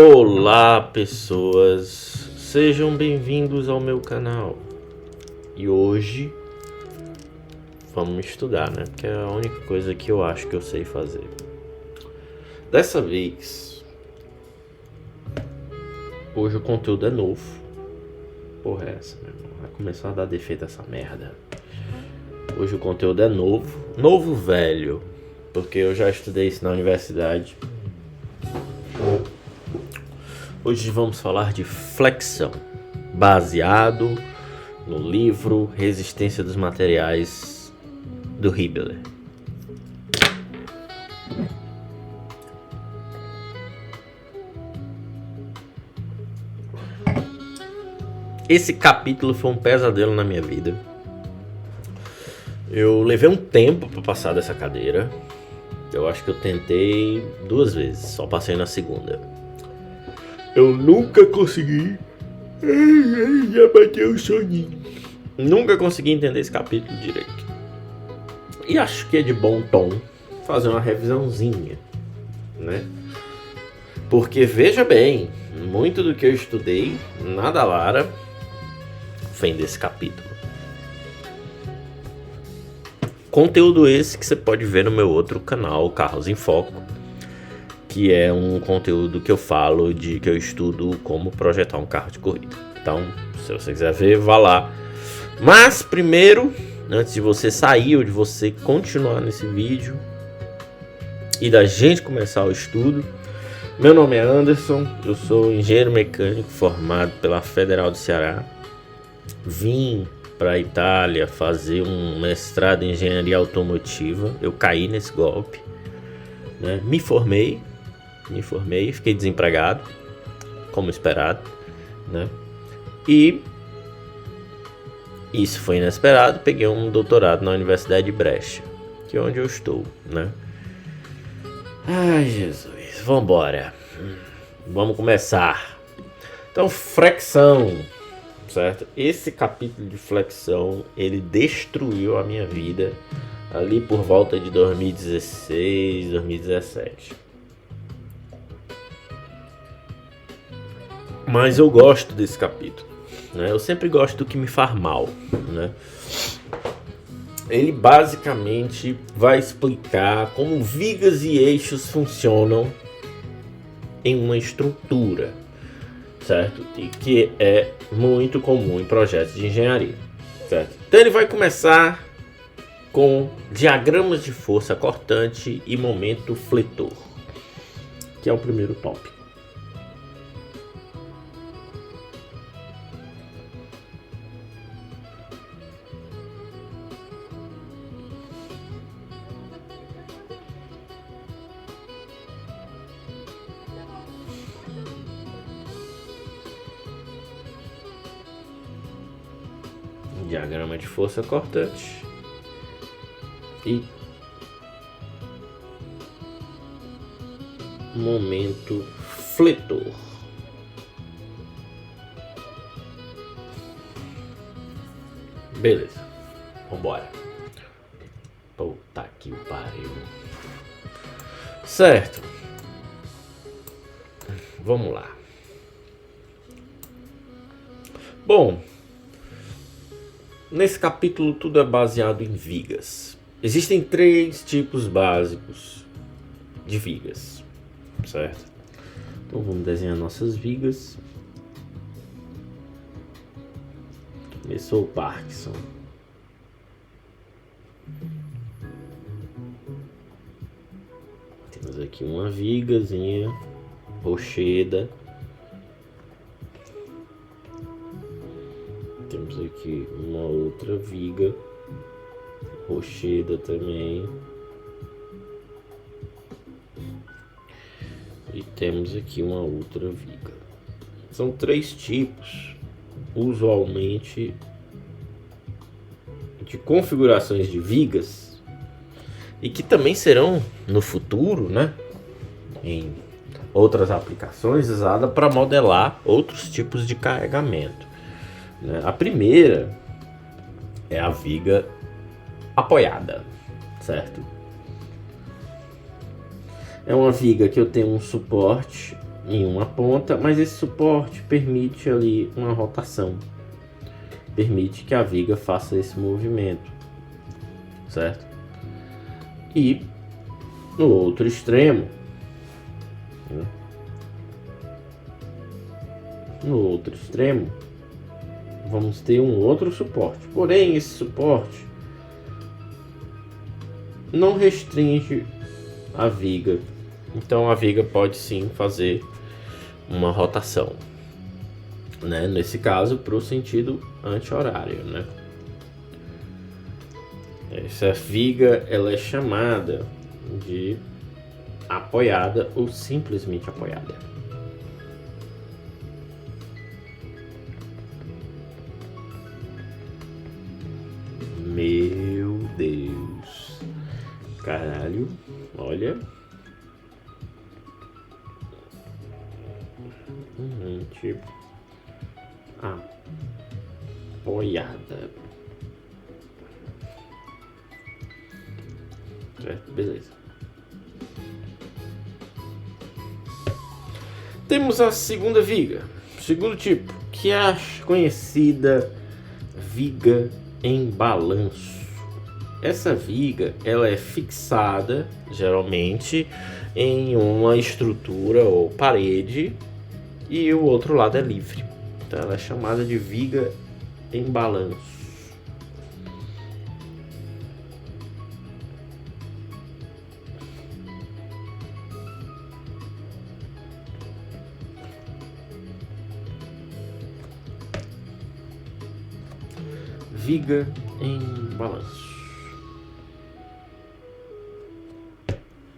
Olá pessoas, sejam bem-vindos ao meu canal. E hoje vamos estudar, né? Porque é a única coisa que eu acho que eu sei fazer. Dessa vez, hoje o conteúdo é novo. Porra, é essa, meu irmão? Vai começar a dar defeito essa merda. Hoje o conteúdo é novo. Novo velho, porque eu já estudei isso na universidade. Hoje vamos falar de flexão, baseado no livro Resistência dos Materiais, do Hibbeler. Esse capítulo foi um pesadelo na minha vida. Eu levei um tempo para passar dessa cadeira. Eu acho que eu tentei 2 vezes, só passei na segunda. Eu nunca consegui. Já bateu o soninho. Nunca consegui entender esse capítulo direito. E acho que é de bom tom fazer uma revisãozinha, né? Porque veja bem, muito do que eu estudei na Dallara vem desse capítulo. Conteúdo esse que você pode ver no meu outro canal, Carros em Foco, que é um conteúdo que eu falo de que eu estudo como projetar um carro de corrida. Então, se você quiser ver, vá lá. Mas primeiro, antes de você sair ou de você continuar nesse vídeo e da gente começar o estudo, meu nome é Anderson, eu sou engenheiro mecânico formado pela Federal do Ceará. Vim para a Itália fazer um mestrado em engenharia automotiva. Eu caí nesse golpe, né? Me formei, fiquei desempregado, como esperado, né? E isso foi inesperado. Peguei um doutorado na Universidade de Brecha, que é onde eu estou, né? Ai, Jesus, vambora. Vamos começar. Então, flexão, certo? Esse capítulo de flexão, ele destruiu a minha vida ali por volta de 2016, 2017. Mas eu gosto desse capítulo, né? Eu sempre gosto do que me faz mal, né? Ele basicamente vai explicar como vigas e eixos funcionam em uma estrutura, certo? E que é muito comum em projetos de engenharia, certo? Então ele vai começar com diagramas de força cortante e momento fletor, que é o primeiro tópico. Diagrama de força cortante e momento fletor. Beleza, vambora. Puta que pariu. Certo, vamos lá. Bom, nesse capítulo tudo é baseado em vigas. Existem 3 tipos básicos de vigas, certo? Então vamos desenhar nossas vigas. Começou o Parkinson. Temos aqui uma vigazinha rocheda. Temos aqui uma outra viga rocheda também. E temos aqui uma outra viga. São 3 tipos, usualmente, de configurações de vigas e que também serão no futuro, né, em outras aplicações, usadas para modelar outros tipos de carregamento. A primeira é a viga apoiada, certo? É uma viga que eu tenho um suporte em uma ponta, mas esse suporte permite ali uma rotação, permite que a viga faça esse movimento, certo? E no outro extremo, né? No outro extremo, vamos ter um outro suporte. Porém, esse suporte não restringe a viga. Então, a viga pode sim fazer uma rotação, né? Nesse caso, para o sentido anti-horário, né? Essa viga ela é chamada de apoiada ou simplesmente apoiada. Meu Deus. Caralho. Olha. Tipo. Apoiada. Certo, beleza. Temos a segunda viga. Segundo tipo, que é a conhecida viga em balanço. Essa viga ela é fixada geralmente em uma estrutura ou parede e o outro lado é livre. Então ela é chamada de viga em balanço. Viga em balanço.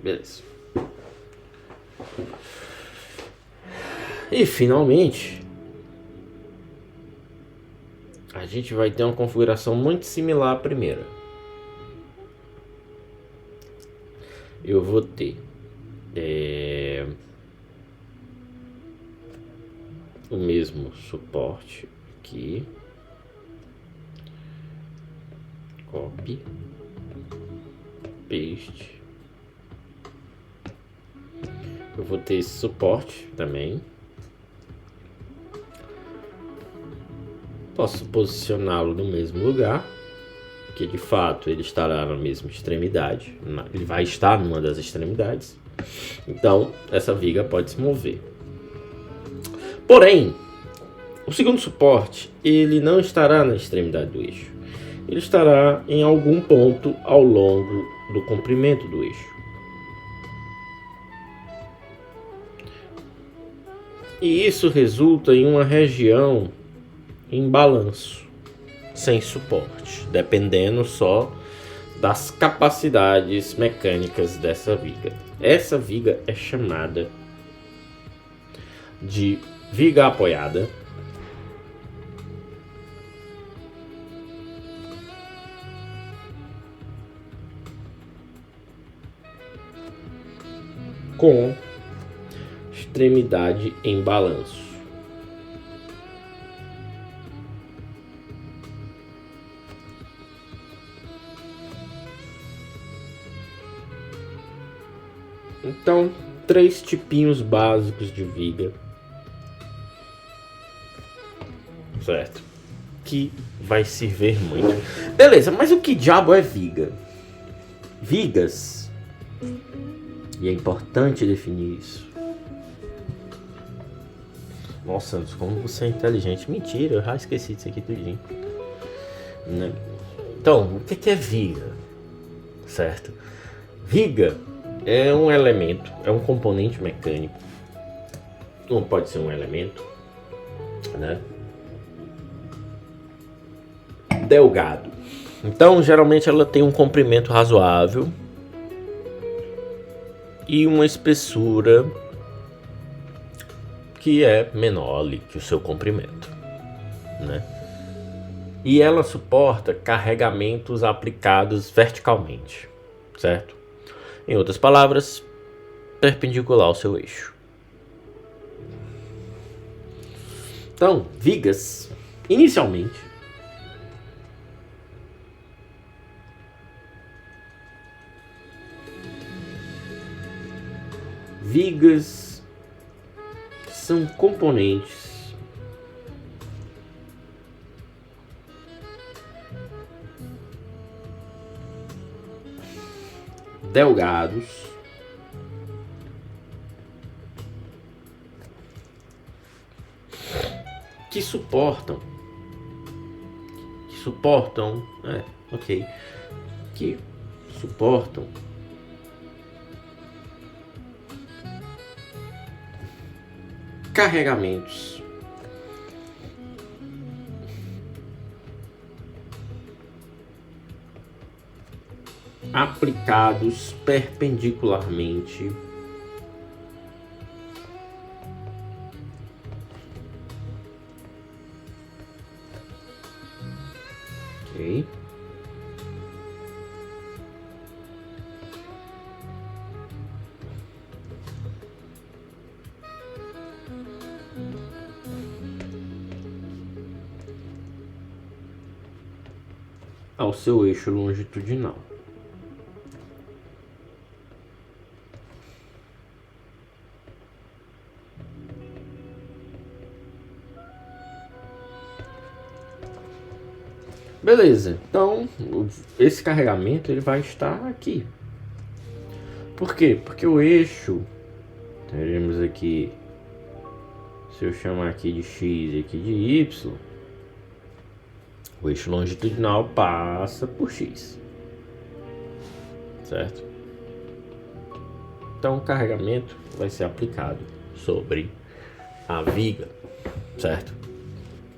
Beleza. E finalmente, a gente vai ter uma configuração muito similar à primeira. Eu vou ter o mesmo suporte aqui. Copy, paste. Eu vou ter esse suporte também. Posso posicioná-lo no mesmo lugar, que de fato ele estará na mesma extremidade. Ele vai estar numa das extremidades. Então essa viga pode se mover. Porém, o segundo suporte ele não estará na extremidade do eixo. Ele estará em algum ponto ao longo do comprimento do eixo. E isso resulta em uma região em balanço, sem suporte, dependendo só das capacidades mecânicas dessa viga. Essa viga é chamada de viga apoiada. Com extremidade em balanço. Então, 3 tipinhos básicos de viga, certo? Que vai servir muito. Beleza, mas o que diabo é viga? Vigas, e é importante definir isso. Nossa, Santos, como você é inteligente. Mentira, eu já esqueci disso aqui tudinho, né? Então, o que é viga? Certo? Viga é um elemento, é um componente mecânico. Não pode ser um elemento, né? Delgado. Então, geralmente ela tem um comprimento razoável e uma espessura que é menor ali que o seu comprimento, né? E ela suporta carregamentos aplicados verticalmente, certo? Em outras palavras, perpendicular ao seu eixo. Então, vigas, inicialmente, são componentes delgados que suportam, que suportam carregamentos aplicados perpendicularmente ao seu eixo longitudinal. Beleza, então esse carregamento ele vai estar aqui. Por quê? Porque o eixo, teremos aqui, se eu chamar aqui de X e aqui de Y, o eixo longitudinal passa por X, certo? Então o carregamento vai ser aplicado sobre a viga, certo?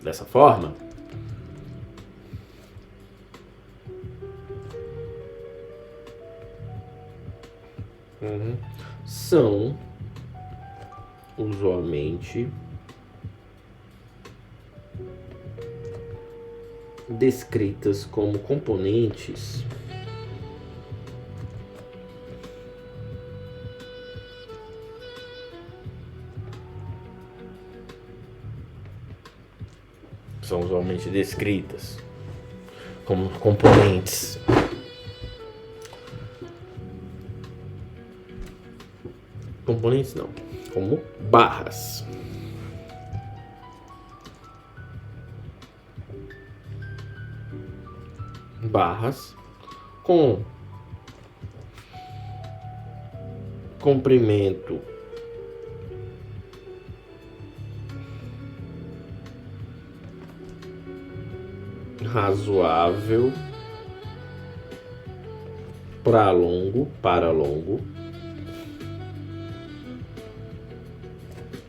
Dessa forma, são usualmente descritas como componentes como barras. Barras com comprimento razoável para longo,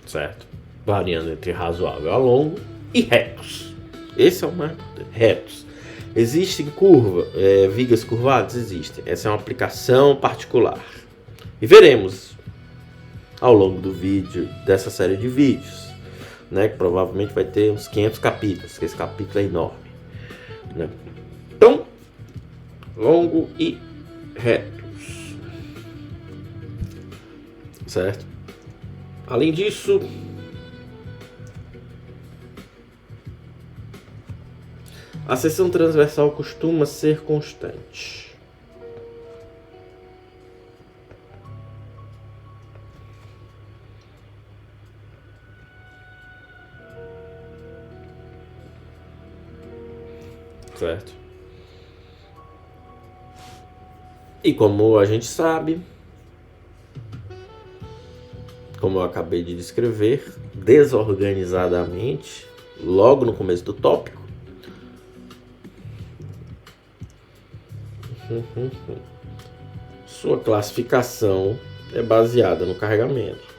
certo? Variando entre razoável a longo e retos. Esse é o mais importante. Retos. Existem vigas curvadas? Existem. Essa é uma aplicação particular. E veremos ao longo do vídeo, dessa série de vídeos, né? Que provavelmente vai ter uns 500 capítulos, porque esse capítulo é enorme, né? Então, longo e retos, certo? Além disso, a seção transversal costuma ser constante. Certo? E como a gente sabe, como eu acabei de descrever, desorganizadamente, logo no começo do tópico, sua classificação é baseada no carregamento.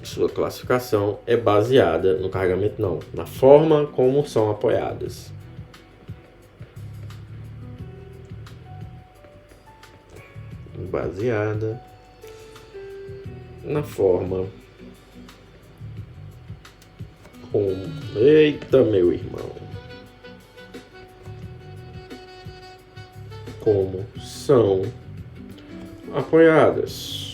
Sua classificação é baseada no carregamento, não, na forma como são apoiadas. Baseada na forma como... Eita, meu irmão! Como são apoiadas.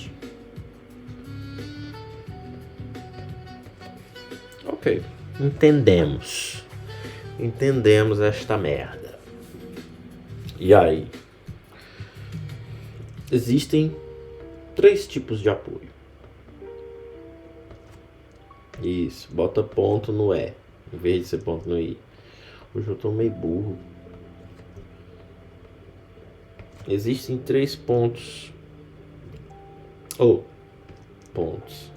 Ok, entendemos esta merda. E aí? Existem 3 tipos de apoio. Isso, bota ponto no E, em vez de ser ponto no I. Hoje eu tô meio burro. Existem 3 pontos. Pontos.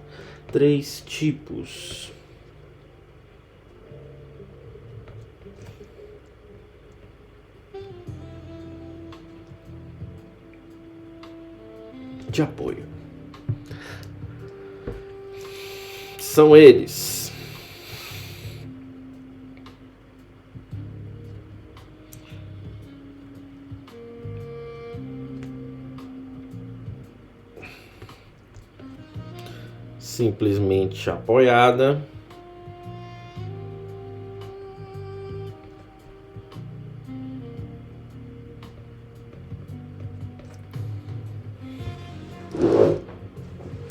3 tipos de apoio. São eles: simplesmente apoiada,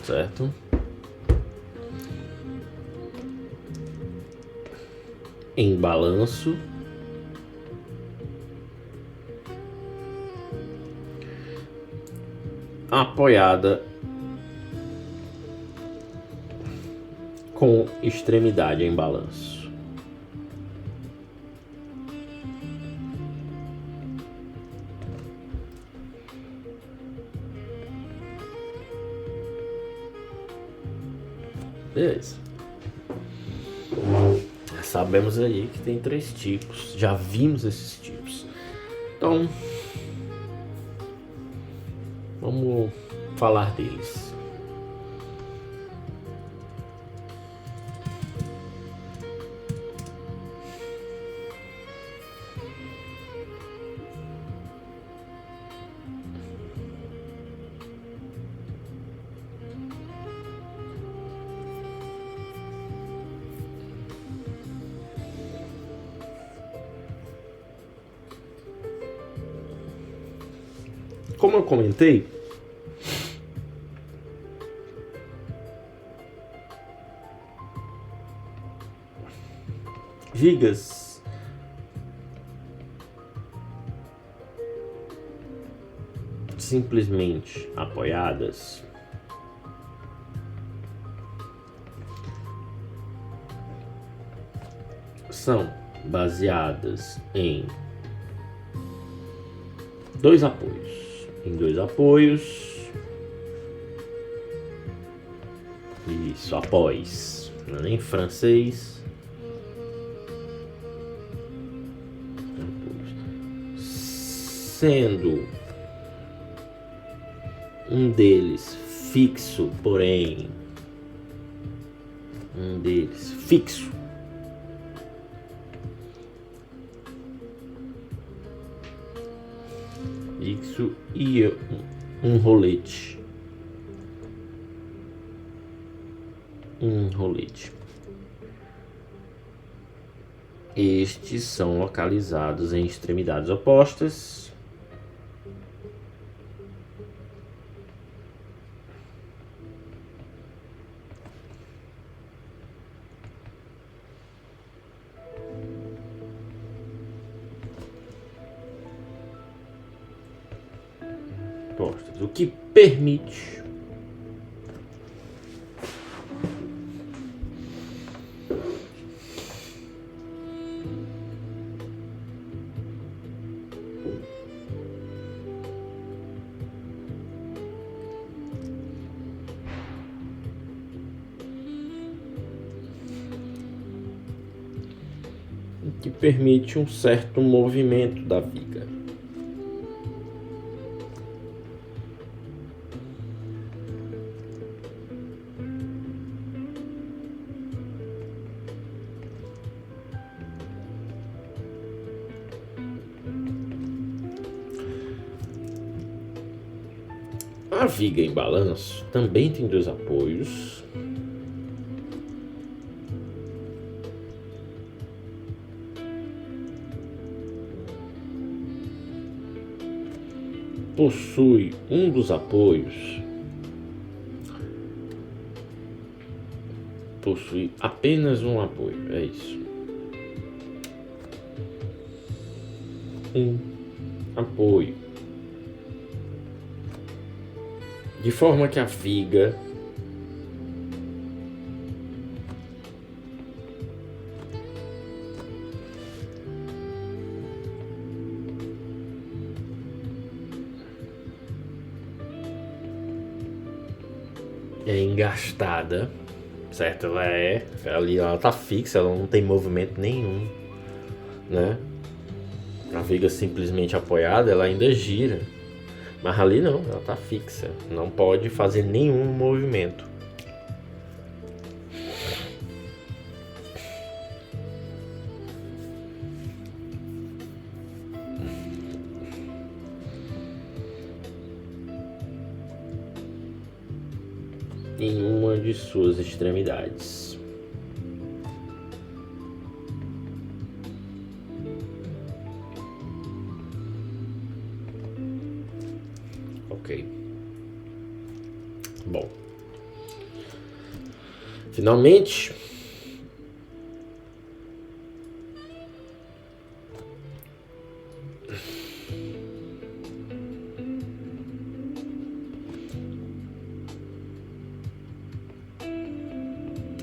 certo? Em balanço, apoiada com extremidade em balanço. Beleza. Sabemos aí que tem 3 tipos. Já vimos esses tipos. Então, vamos falar deles. Como eu comentei, vigas simplesmente apoiadas são baseadas em 2 apoios. Em 2 apoios. Isso, após. Não é nem francês. Sendo um deles fixo, porém. Um deles fixo. Fixo e um rolete. Estes são localizados em extremidades opostas. O que permite um certo movimento da viga. A viga em balanço também tem 2 apoios. Possui um dos apoios. Possui apenas um apoio, é isso. apoio. De forma que a viga é engastada, certo? Ela tá fixa, ela não tem movimento nenhum, né? A viga simplesmente apoiada, ela ainda gira, mas ali não, ela tá fixa, não pode fazer nenhum movimento. Em uma de suas extremidades. Ok. Bom. Finalmente,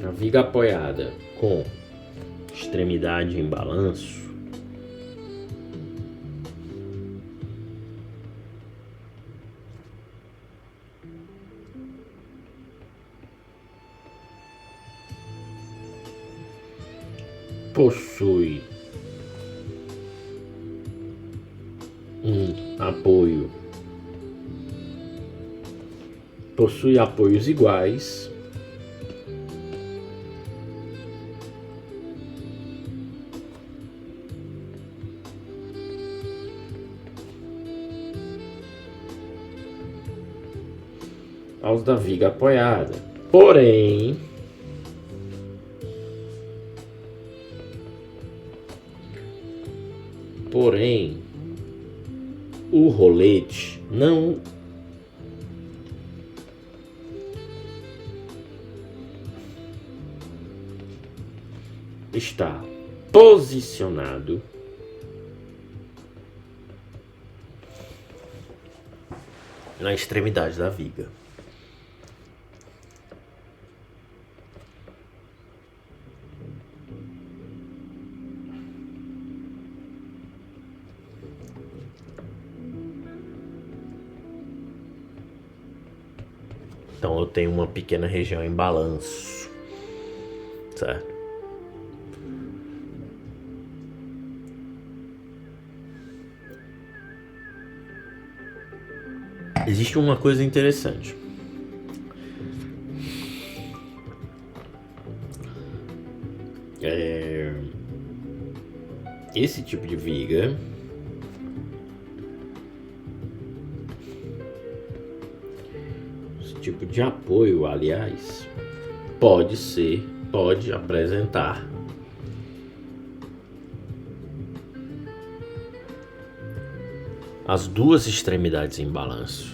a viga apoiada com extremidade em balanço possui um apoio, possui apoios iguais aos da viga apoiada. Porém, o rolete não está posicionado na extremidade da viga. Então eu tenho uma pequena região em balanço, certo? Existe uma coisa interessante. Esse tipo de viga tipo de apoio, aliás, pode apresentar as duas extremidades em balanço.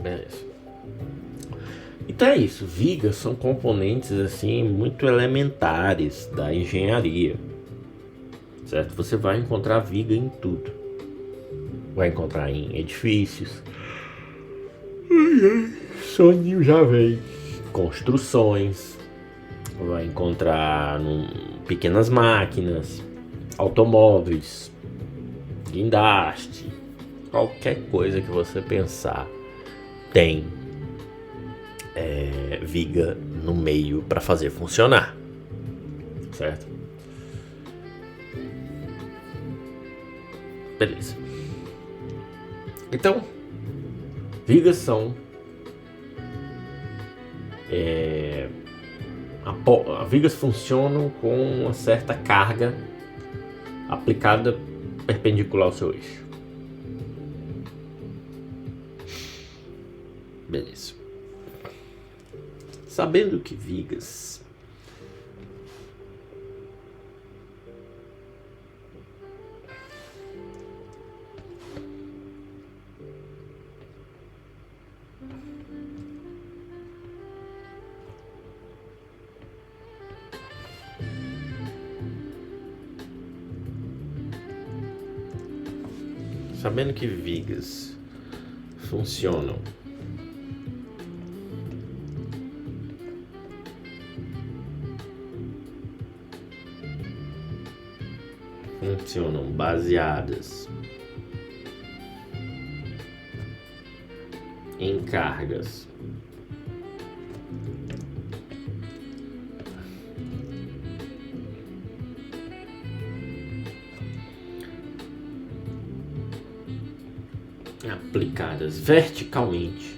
Beleza. Então é isso, vigas são componentes assim muito elementares da engenharia, certo? Você vai encontrar viga em tudo. Vai encontrar em edifícios, soninho já vem, construções, vai encontrar pequenas máquinas, automóveis, guindaste, qualquer coisa que você pensar tem viga no meio para fazer funcionar, certo? Beleza. Então, vigas são vigas funcionam com uma certa carga aplicada perpendicular ao seu eixo. Beleza. Sabendo que vigas sabendo que vigas funcionam baseadas em cargas aplicadas verticalmente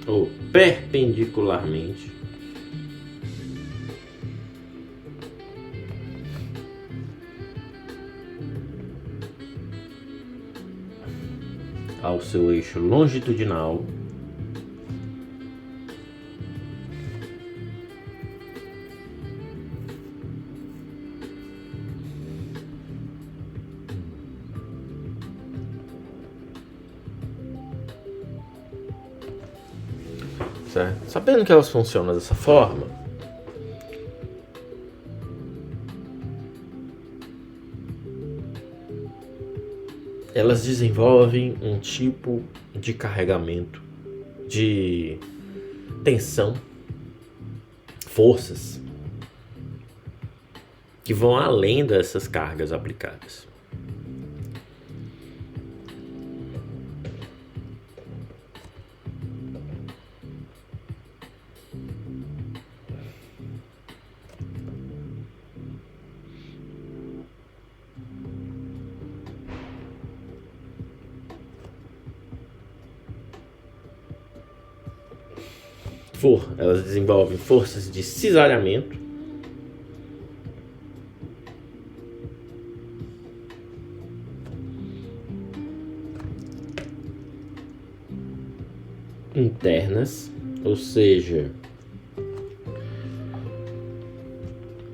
ou perpendicularmente ao seu eixo longitudinal, certo? Sabendo que elas funcionam dessa forma, elas desenvolvem um tipo de carregamento, de tensão, forças que vão além dessas cargas aplicadas. Elas desenvolvem forças de cisalhamento, internas, ou seja,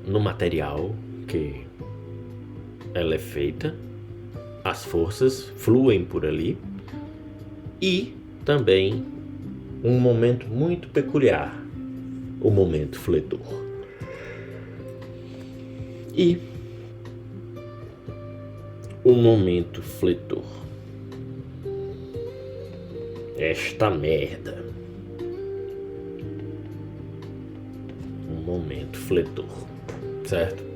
no material que ela é feita, as forças fluem por ali, e também um momento muito peculiar, o momento fletor. E o momento fletor, esta merda, um momento fletor, certo?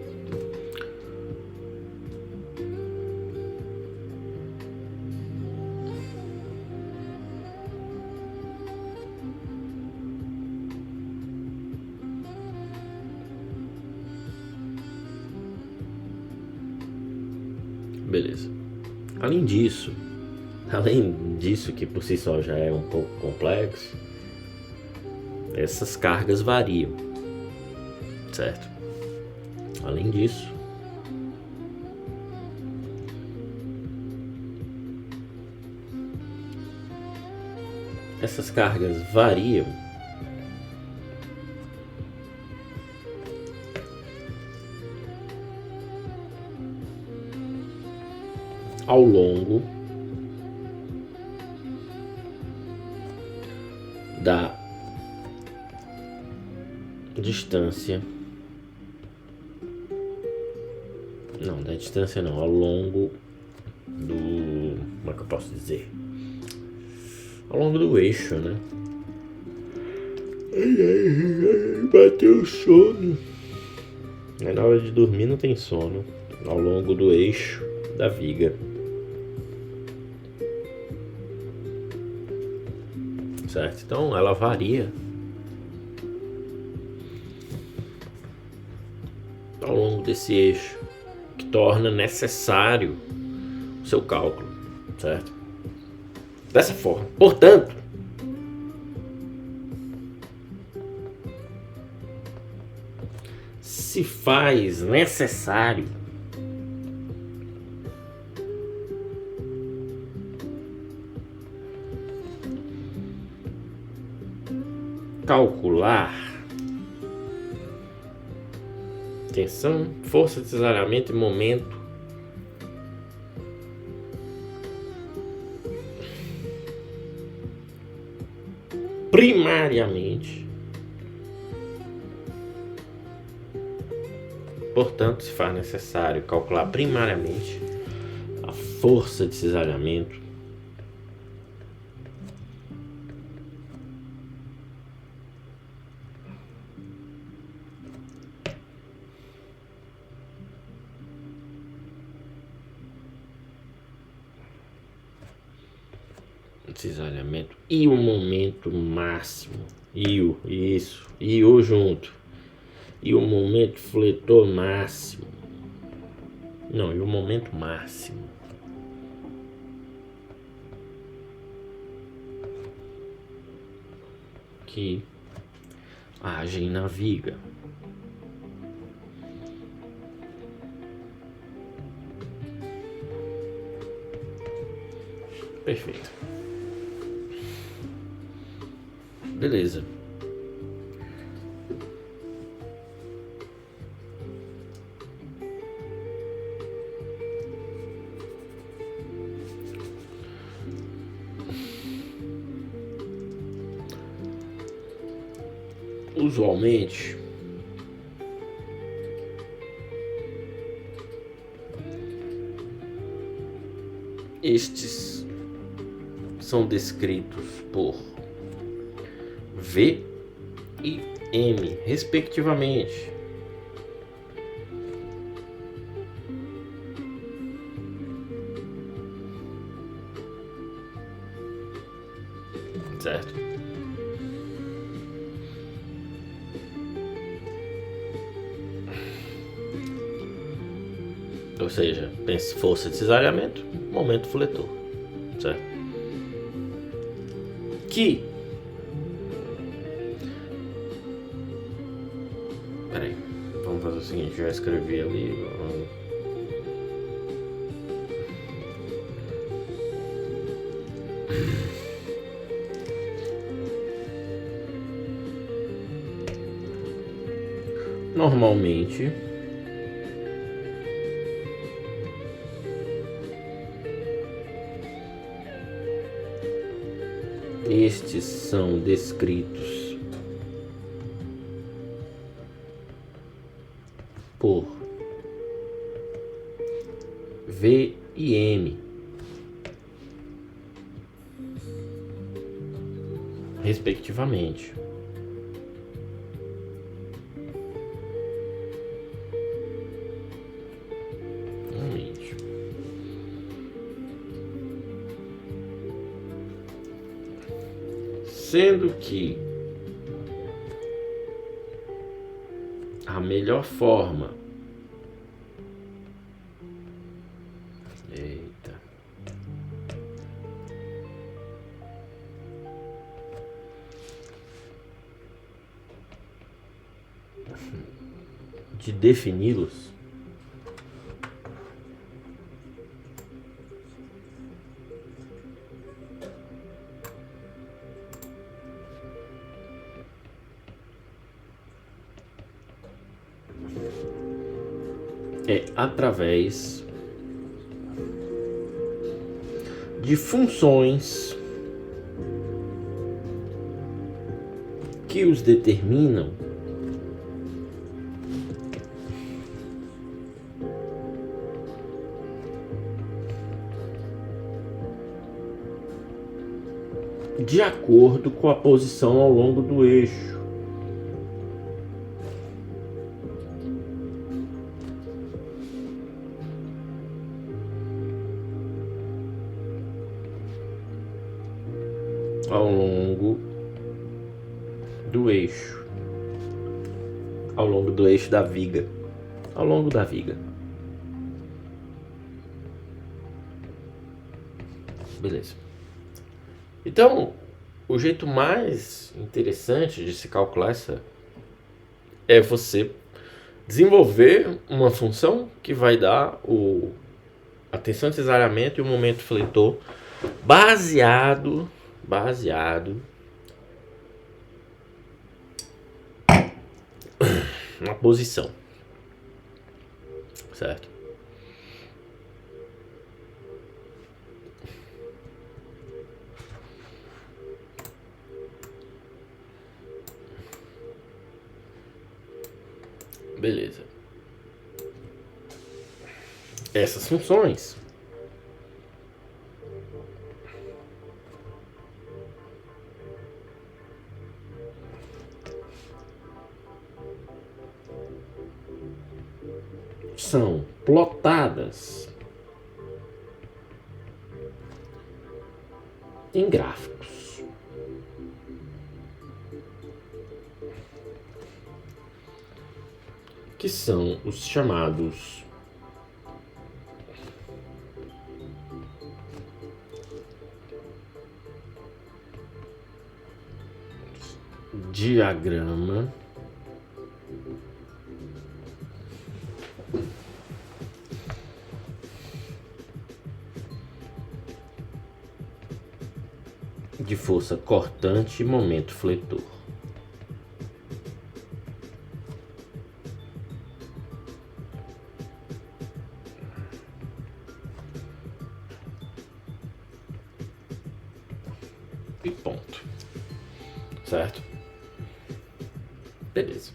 Beleza. Além disso, que por si só já é um pouco complexo, essas cargas variam, certo? Além disso, essas cargas variam ao longo da distância. Não, da distância não, ao longo do... Como é que eu posso dizer? Ao longo do eixo, né? Bateu o sono. Na hora de dormir não tem sono. Ao longo do eixo da viga. Certo? Então ela varia ao longo desse eixo, que torna necessário o seu cálculo, certo? Dessa forma. Portanto, se faz necessário calcular tensão, força de cisalhamento e momento primariamente. Portanto, se faz necessário calcular primariamente a força de cisalhamento cisalhamento e o momento máximo. Isso. E o junto. E o momento fletor máximo. Não, e o momento máximo. Que agem na viga. Perfeito. Beleza. Usualmente, estes são descritos por V e M, respectivamente. Certo? Ou seja, pense força de cisalhamento, momento fletor, certo? Que peraí, vamos fazer o seguinte, já escrevi ali. Normalmente estes são descritos por V e M, respectivamente. Sendo que a melhor forma de defini-los é através de funções que os determinam de acordo com a posição ao longo do eixo. Ao longo do eixo. Ao longo do eixo da viga. Ao longo da viga. Beleza. Então, o jeito mais interessante de se calcular essa é você desenvolver uma função que vai dar a tensão de cisalhamento e o momento fletor baseado na posição, certo? Beleza. Essas funções são plotadas em gráficos. Que são os chamados diagrama de força cortante e momento fletor. E ponto. Certo? Beleza.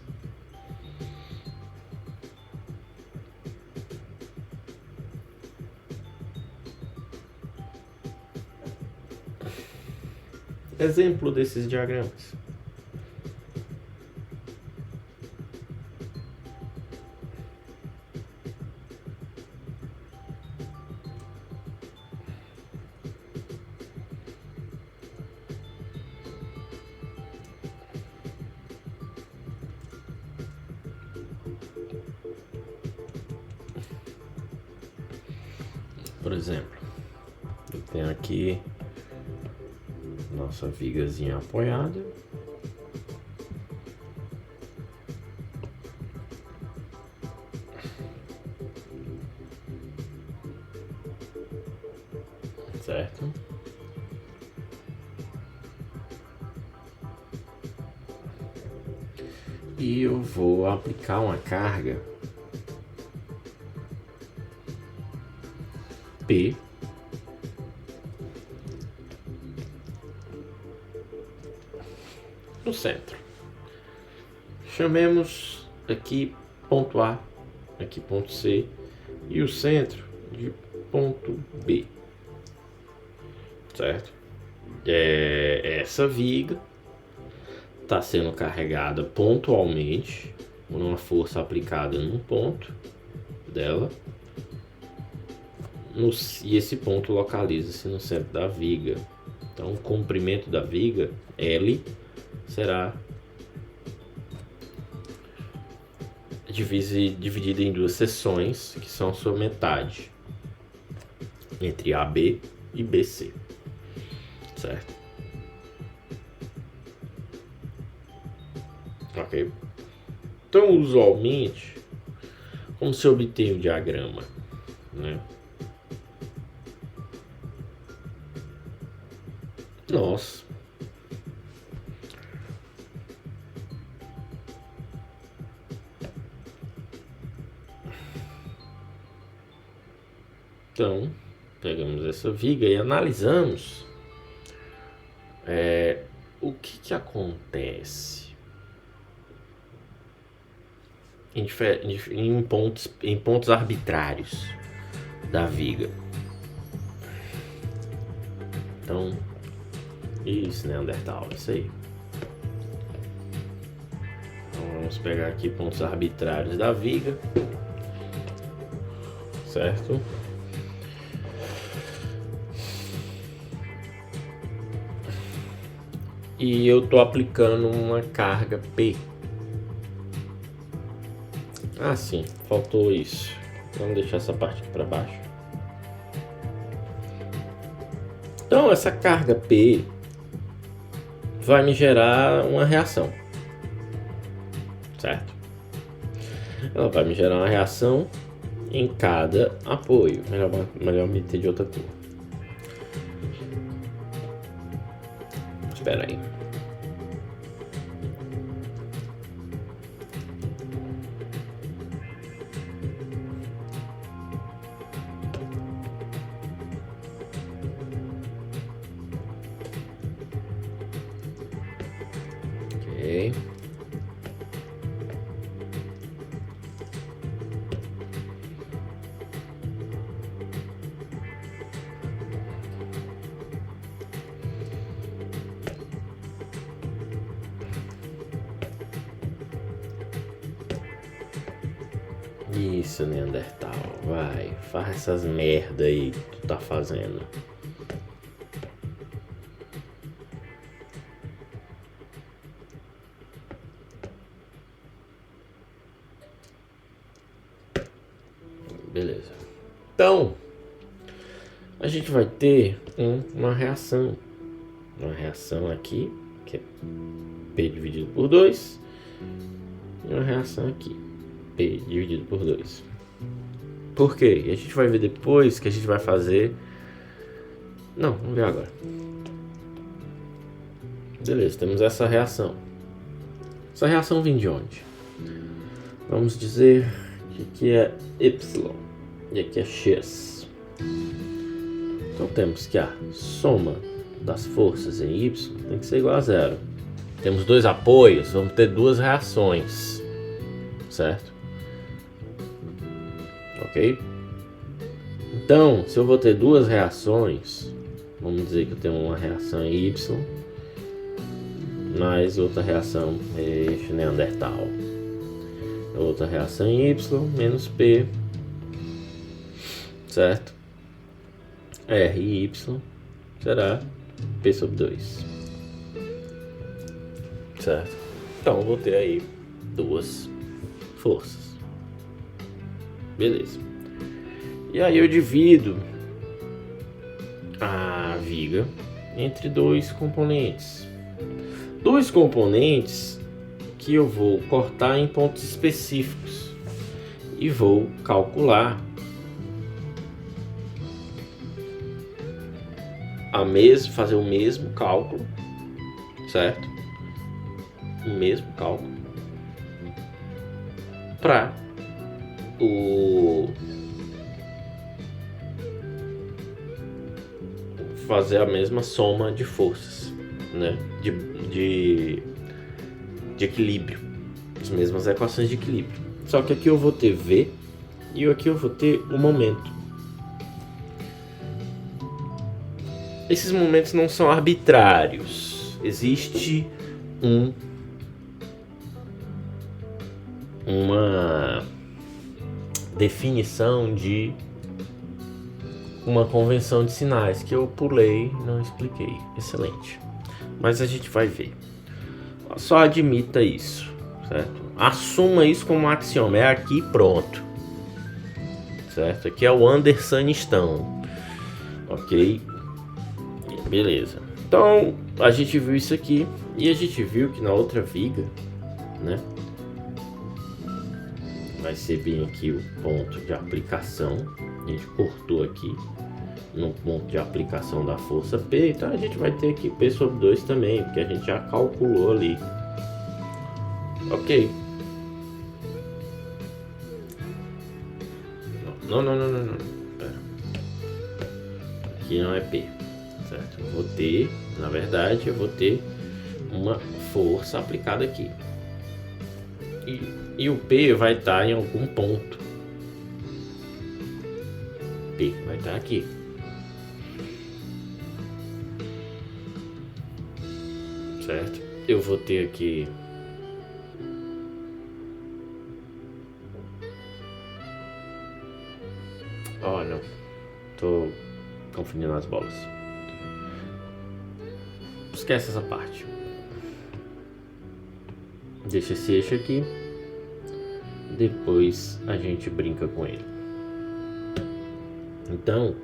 Exemplo desses diagramas. Por exemplo, eu tenho aqui nossa vigazinha apoiada. Certo? E eu vou aplicar uma carga P no centro. Chamemos aqui ponto A, aqui ponto C e o centro de ponto B. Certo? Essa viga está sendo carregada pontualmente por uma força aplicada num ponto dela. E esse ponto localiza-se no centro da viga. Então, o comprimento da viga, L, será dividido em duas seções, que são a sua metade, entre AB e BC. Certo? Ok? Então, usualmente, como se obtém o diagrama, né? Nossa. Então, pegamos essa viga e analisamos o que acontece em pontos arbitrários da viga. Então, isso, Neandertal, isso aí. Então, vamos pegar aqui pontos arbitrários da viga, certo? E eu tô aplicando uma carga P. Ah, sim, faltou isso. Vamos deixar essa parte aqui para baixo. Então, essa carga P vai me gerar uma reação, certo? Ela vai me gerar uma reação em cada apoio. Melhor meter de outra cor. Espera aí. Ok. Isso, Neandertal, vai, faz essas merda aí que tu tá fazendo. gente vai ter uma reação. Uma reação aqui, que é P dividido por 2. E uma reação aqui, P dividido por 2. Por quê? E a gente vai ver depois que a gente vai fazer... Não, vamos ver agora. Beleza, temos essa reação. Essa reação vem de onde? Vamos dizer que aqui é Y e aqui é X. Então temos que a soma das forças em Y tem que ser igual a 0. Temos dois apoios, vamos ter duas reações, certo? Ok? Então, se eu vou ter duas reações, vamos dizer que eu tenho uma reação em Y mais outra reação em Neandertal. Outra reação em Y menos P, certo? R e Y será P sobre 2, certo? Então eu vou ter aí duas forças, beleza. E aí eu divido a viga entre dois componentes que eu vou cortar em pontos específicos e vou calcular fazer o mesmo cálculo, certo? O mesmo cálculo para fazer a mesma soma de forças, né? De equilíbrio, as mesmas equações de equilíbrio. Só que aqui eu vou ter V e aqui eu vou ter o momento. Esses momentos não são arbitrários. Existe uma definição de uma convenção de sinais que eu pulei, não expliquei. Excelente. Mas a gente vai ver. Só admita isso, certo? Assuma isso como um axioma. É aqui, pronto. Certo? Aqui é o Andersonistão. Ok? Beleza. Então, a gente viu isso aqui. E a gente viu que na outra viga, né? Vai ser bem aqui o ponto de aplicação. A gente cortou aqui no ponto de aplicação da força P. Então a gente vai ter aqui P sobre 2 também, porque a gente já calculou ali. Ok. Não. Pera. Aqui não é P, certo? Eu vou ter, na verdade, eu vou ter uma força aplicada aqui. E o P vai estar em algum ponto. P vai estar aqui. Certo? Eu vou ter aqui não. Tô confundindo as bolas. Esquece essa parte. Deixa esse eixo aqui. Depois a gente brinca com ele. Então,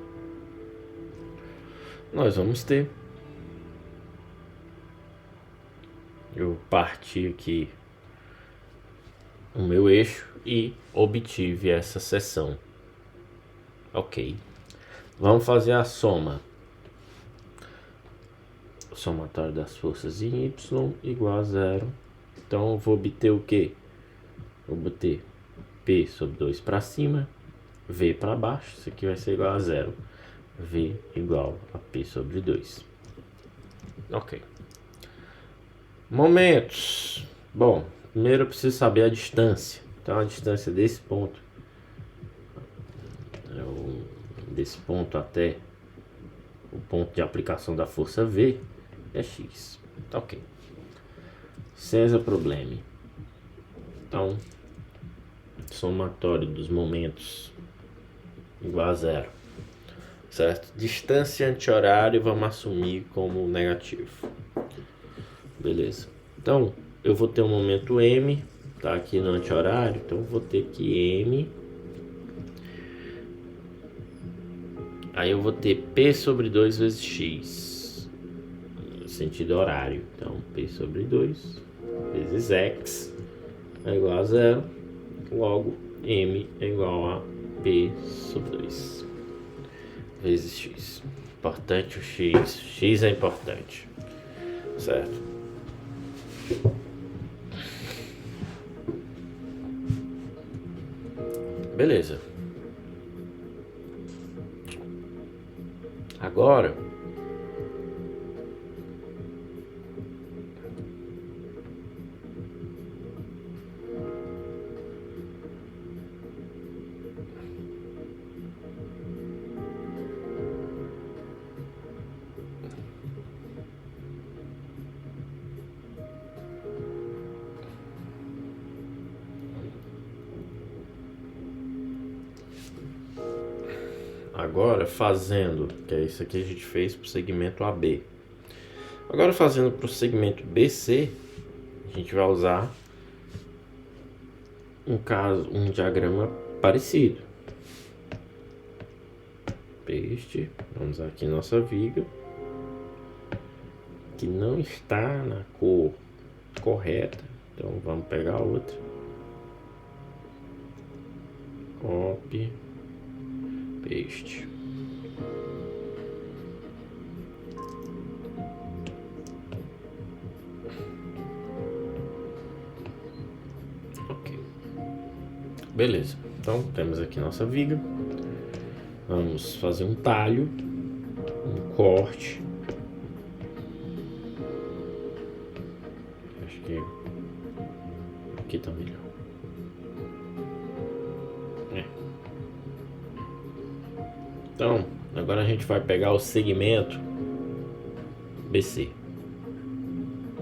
nós vamos ter. Eu parti aqui o meu eixo e obtive essa seção. Ok. Vamos fazer a soma. O somatório das forças em Y igual a 0. Então eu vou obter o quê? Vou obter P sobre 2 para cima, V para baixo. Isso aqui vai ser igual a 0. V igual a P sobre 2. Ok. Momentos. Bom, primeiro eu preciso saber a distância. Então a distância desse ponto, desse ponto até o ponto de aplicação da força V é x. Tá ok. Sem problema. Então, somatório dos momentos igual a 0. Certo? Distância anti-horário vamos assumir como negativo. Beleza. Então, eu vou ter um momento M, tá aqui no anti-horário, então eu vou ter que M Aí eu vou ter P sobre 2 vezes X, no sentido horário. Então, P sobre 2 vezes X é igual a 0. Logo, M é igual a P sobre 2 vezes X. Importante o X. X é importante. Certo? Beleza. Agora fazendo, que é isso aqui a gente fez para o segmento AB. Agora fazendo para o segmento BC, a gente vai usar um diagrama parecido. Paste, vamos aqui nossa viga, que não está na cor correta, então vamos pegar outra. Copy, paste. Ok. Beleza. Então temos aqui nossa viga. Vamos fazer um talho, um corte. Acho que aqui tá melhor. Então, agora a gente vai pegar o segmento BC,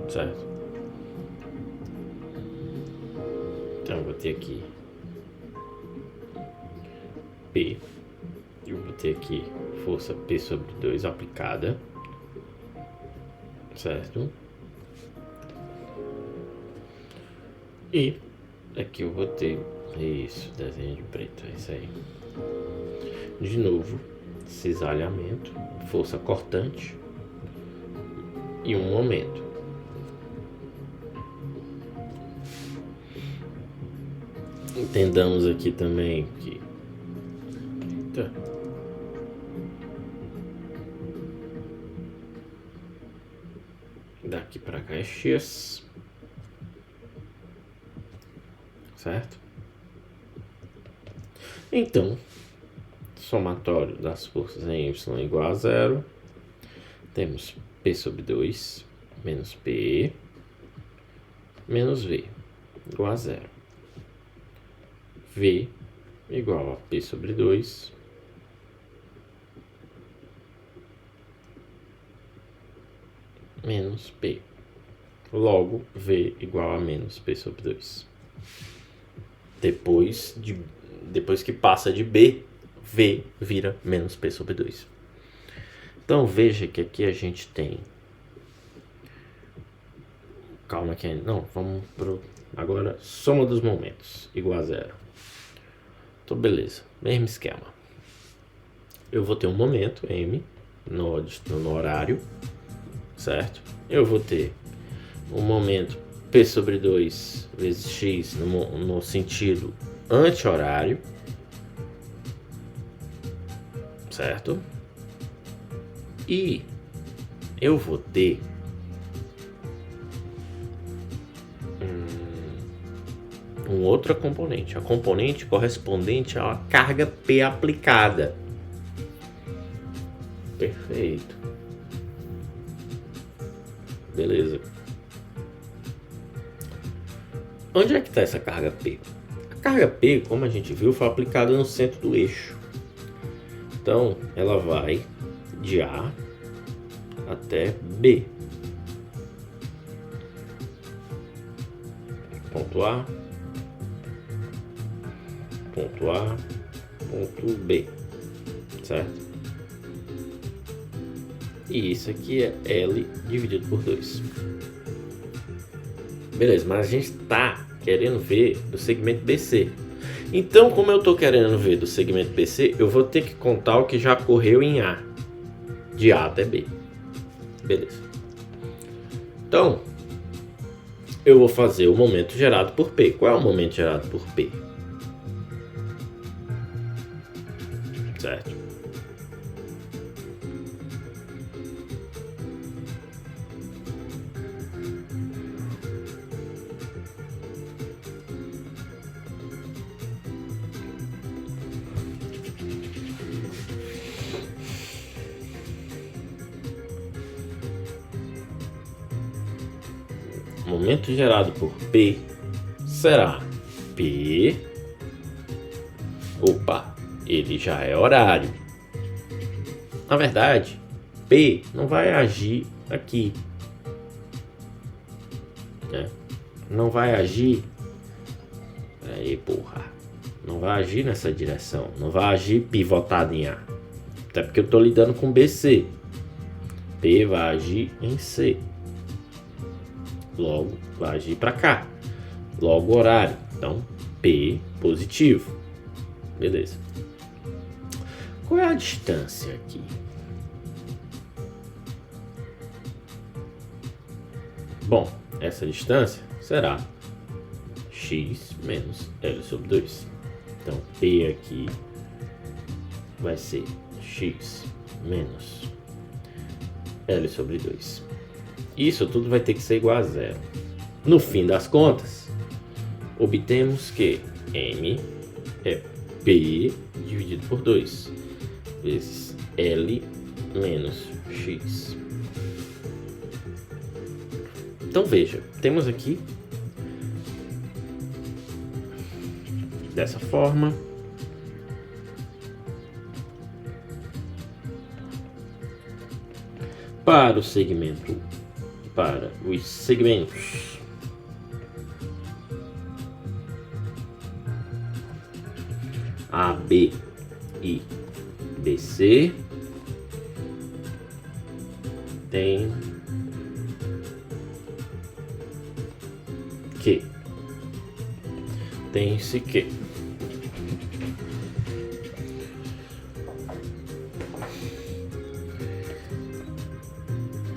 certo? Então, eu vou ter aqui P, eu vou ter aqui força P sobre 2 aplicada, certo? E aqui eu vou ter isso, desenho de preto, é isso aí. De novo, cisalhamento, força cortante e um momento. Entendamos aqui também que daqui para cá é X, certo? Então, somatório das forças em Y igual a 0. Temos P sobre 2 menos P menos V igual a 0. V igual a P sobre 2 menos P. Logo, V igual a menos P sobre 2. Depois que passa de B, V vira menos P sobre 2. Então veja que aqui a gente tem... Calma que não, vamos pro... Agora, soma dos momentos igual a 0. Então beleza, mesmo esquema. Eu vou ter um momento, M, no horário, certo? Eu vou ter um momento P sobre 2 vezes X no sentido anti-horário, certo? E eu vou ter um outra componente, a componente correspondente à carga P aplicada. Perfeito. Beleza. Onde é que está essa carga P? A carga P, como a gente viu, foi aplicada no centro do eixo. Então, ela vai de A até B. Ponto A, ponto A, ponto B, certo? E isso aqui é L dividido por 2. Beleza, mas a gente está querendo ver do segmento BC. Então, como eu estou querendo ver do segmento BC, eu vou ter que contar o que já correu em A, de A até B. Beleza. Então, eu vou fazer o momento gerado por P. Qual é o momento gerado por P? Certo? O momento gerado por P será P. Opa, ele já é horário. Na verdade, P não vai agir aqui, né? Não vai agir. Aí, porra. Não vai agir nessa direção. Não vai agir pivotado em A. Até porque eu estou lidando com BC. P vai agir em C. Logo, vai agir para cá. Logo, horário. Então, P positivo. Beleza. Qual é a distância aqui? Bom, essa distância será x menos L sobre 2. Então, P aqui vai ser x menos L sobre 2. Isso tudo vai ter que ser igual a zero. No fim das contas, obtemos que M é P dividido por 2 vezes L menos X. Então veja, temos aqui dessa forma. Para os segmentos AB e BC tem-se que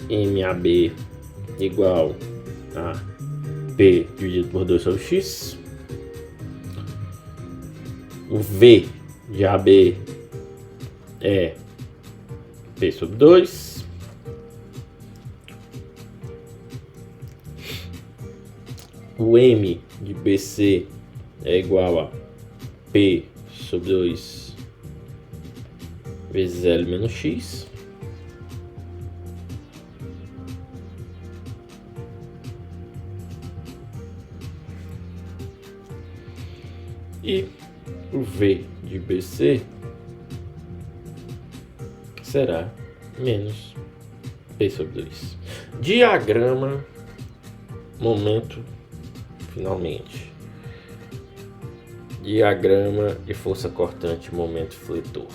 MAB igual a P dividido por 2 sobre X. O V de AB é P sobre 2. O M de BC é igual a P sobre 2 vezes L menos X. E o V de BC será menos P sobre 2. Diagrama, momento, finalmente. Diagrama de força cortante, momento fletor.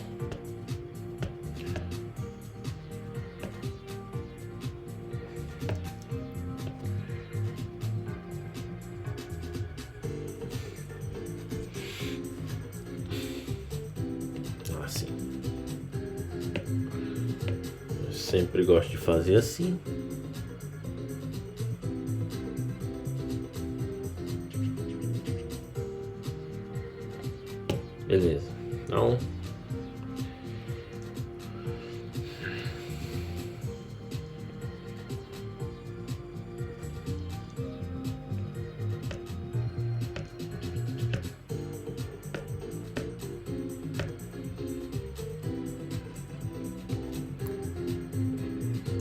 Assim. Eu sempre gosto de fazer assim. Beleza. Então,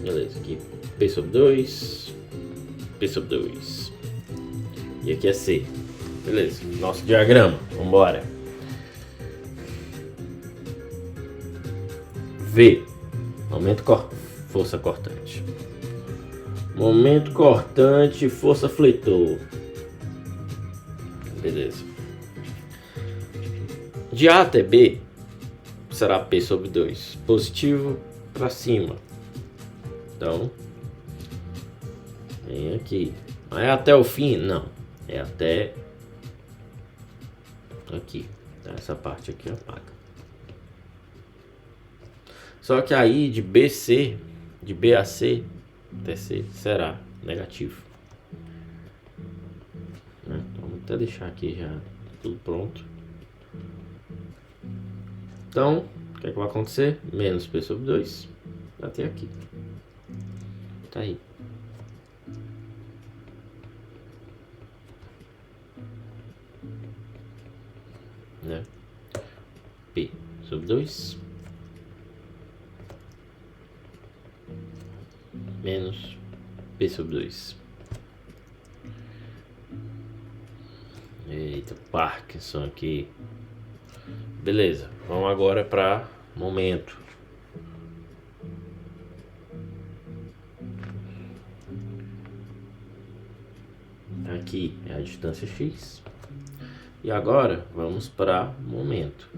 beleza, aqui P sobre 2, P sobre 2. E aqui é C. Beleza, nosso diagrama. Vambora. V, força cortante. Momento cortante, força fletor. Beleza. De A até B será P sobre 2. Positivo para cima. Então, vem aqui. É até o fim? Não. É até aqui. Essa parte aqui apaga. Só que aí de BC, de B a C, TC será negativo. Então vou até deixar aqui já tudo pronto. Então, o que é que vai acontecer? Menos P sobre 2 até aqui. Tá aí. Né? P sobre 2 menos P sobre 2. Eita, Parkinson aqui. Beleza, vamos agora para momento. Aqui é a distância x. E agora vamos para momento.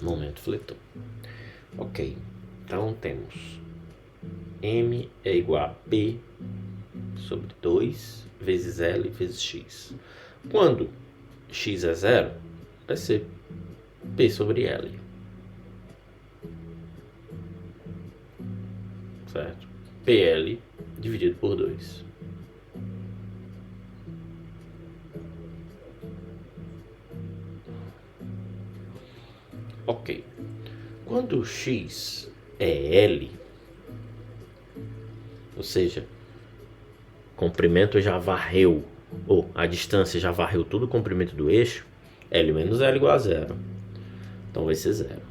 Momento fletor. Ok, então temos m é igual a P sobre 2 vezes L vezes x. Quando x é zero, vai ser P sobre L. Certo? PL dividido por 2. Ok. Quando x é L, ou seja, comprimento já varreu, ou a distância já varreu todo o comprimento do eixo, L menos L igual a zero. Então vai ser zero.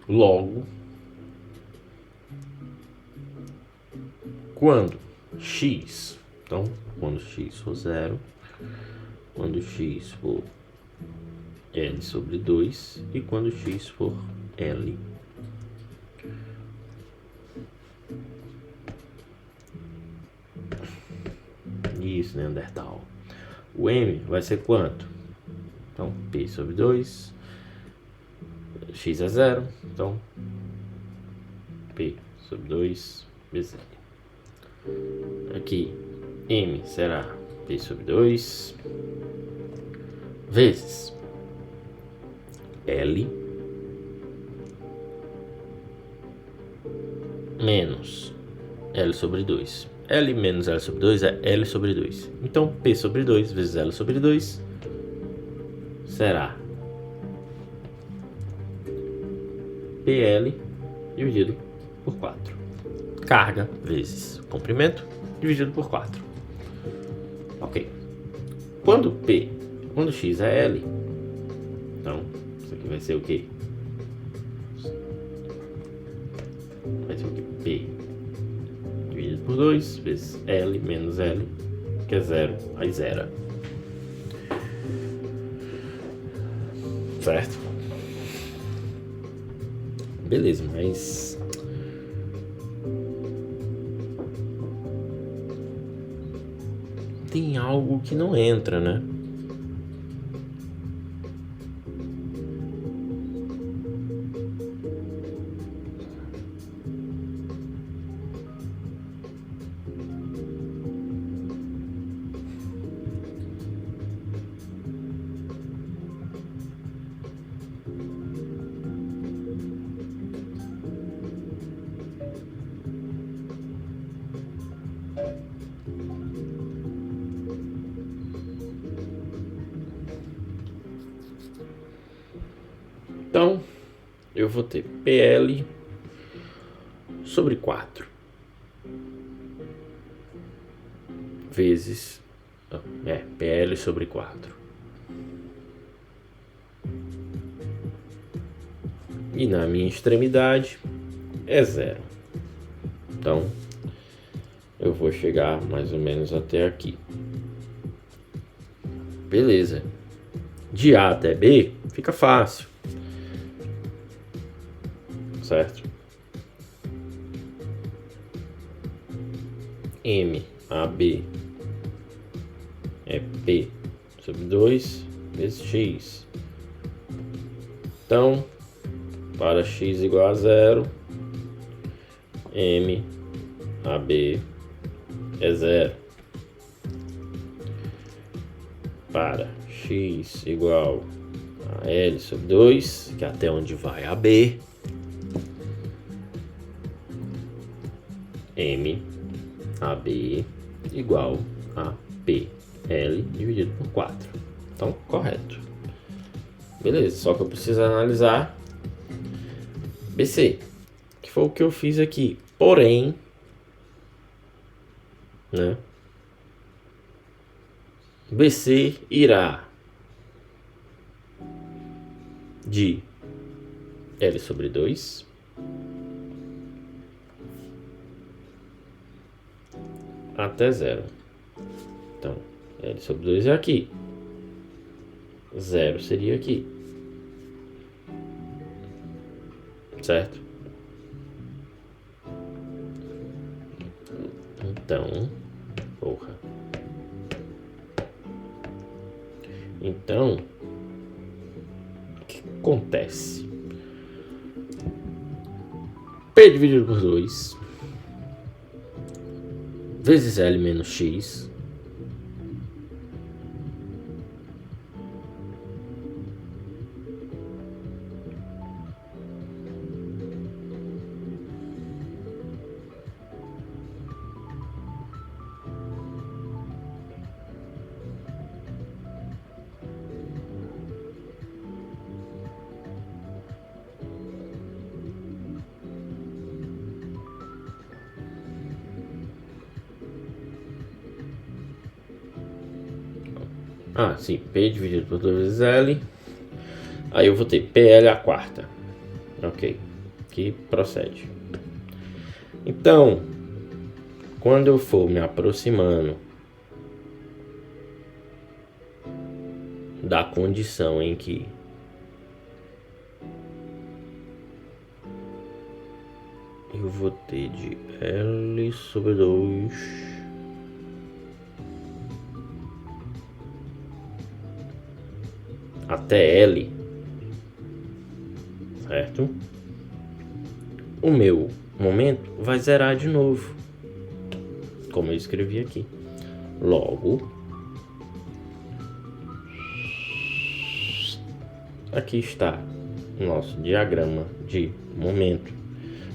Logo, quando x, então quando x for zero, quando x for L sobre 2 e quando x for L. Isso, Neandertal. O m vai ser quanto? Então, P sobre 2, x é zero, então P sobre 2 vezes L. Aqui, m será P sobre 2 vezes L menos L sobre 2. L menos L sobre 2 é L sobre 2. Então, P sobre 2 vezes L sobre 2 será PL dividido por 4. Carga vezes comprimento dividido por 4. Ok. Quando x é L, então, isso aqui vai ser o quê? Vai ser o quê? P dividido por 2 vezes L menos L, que é 0, aí zera. Certo? Beleza, mas tem algo que não entra, né? Então, eu vou ter PL sobre 4 vezes PL sobre 4. E na minha extremidade é zero. Então, eu vou chegar mais ou menos até aqui. Beleza. De A até B fica fácil. Certo? M a B é P sobre 2 vezes x. Então, para x igual a 0, m AB é 0. Para x igual a L sobre 2, que é até onde vai AB, M AB igual a PL dividido por 4. Então, correto. Beleza, só que eu preciso analisar BC, que foi o que eu fiz aqui. Porém, né, BC irá de L sobre 2 até 0. Então, L sobre 2 é aqui. 0 seria aqui. Certo? Então, Então, o que acontece? P dividido por 2 vezes L menos X sim, P dividido por 2 vezes L. Aí eu vou ter PL a quarta. Ok, que procede. Então, quando eu for me aproximando da condição em que eu vou ter de L sobre 2 até L, certo? O meu momento vai zerar de novo, como eu escrevi aqui. Logo, aqui está o nosso diagrama de momento.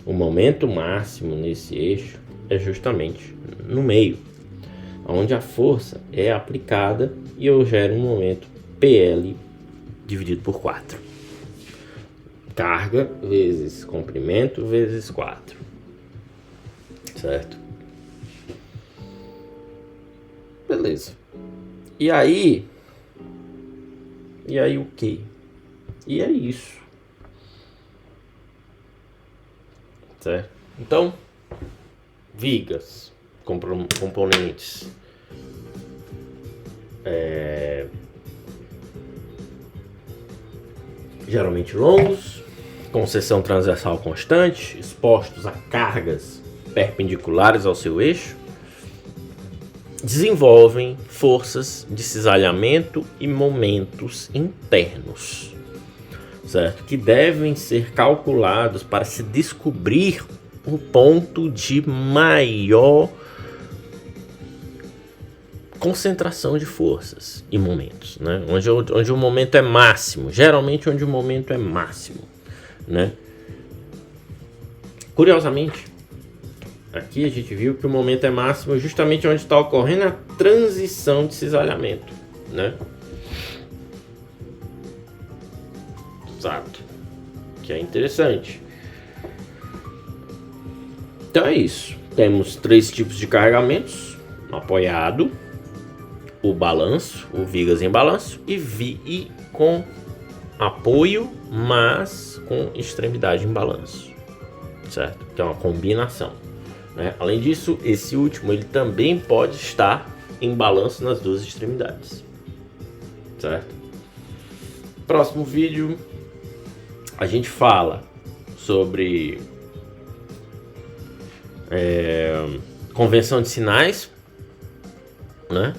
O momento máximo nesse eixo é justamente no meio, onde a força é aplicada e eu gero um momento PL dividido por 4. Carga vezes comprimento vezes 4. Certo? Beleza. E aí o que? E é isso. Certo? Então, vigas, componentes geralmente longos, com seção transversal constante, expostos a cargas perpendiculares ao seu eixo, desenvolvem forças de cisalhamento e momentos internos, certo? Que devem ser calculados para se descobrir o ponto de maior concentração de forças e momentos, né? Onde o momento é máximo, geralmente onde o momento é máximo, né? Curiosamente, aqui a gente viu que o momento é máximo justamente onde está ocorrendo a transição de cisalhamento, né? Exato. Que é interessante. Então é isso. Temos 3 tipos de carregamentos: apoiado, o balanço, o vigas em balanço, e com apoio, mas com extremidade em balanço, certo? Que é uma combinação, né? Além disso, esse último ele também pode estar em balanço nas 2 extremidades, certo? Próximo vídeo a gente fala sobre convenção de sinais, né?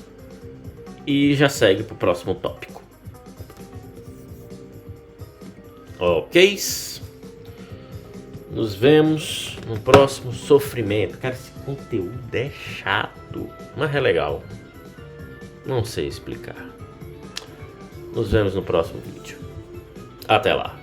e já segue pro próximo tópico. Ok? Nos vemos no próximo sofrimento. Cara, esse conteúdo é chato, mas é legal. Não sei explicar. Nos vemos no próximo vídeo. Até lá.